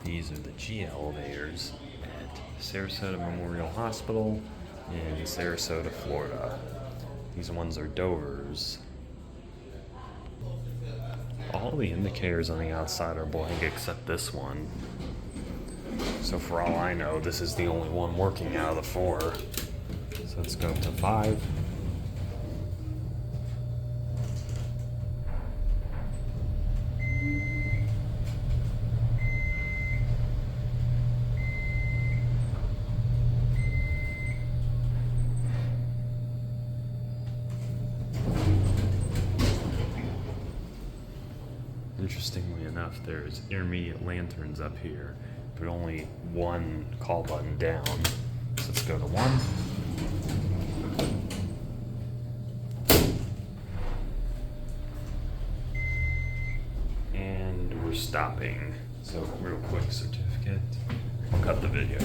These are the G elevators at Sarasota Memorial Hospital in Sarasota, Florida. These ones are Dovers. All the indicators on the outside are blank except this one. So for all I know, this is the only one working out of the four. So let's go to 5. Interestingly enough, there's intermediate lanterns up here, but only one call button down. So let's go to 1. And we're stopping. So real quick certificate. I'll cut the video.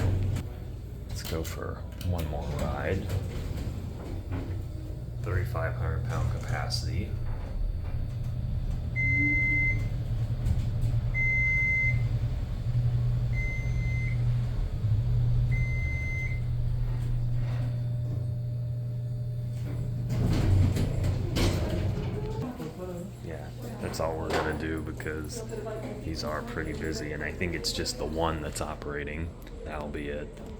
Let's go for one more ride. 3,500 pound capacity. Yeah, that's all we're gonna do because these are pretty busy, and I think it's just the one that's operating. That'll be it.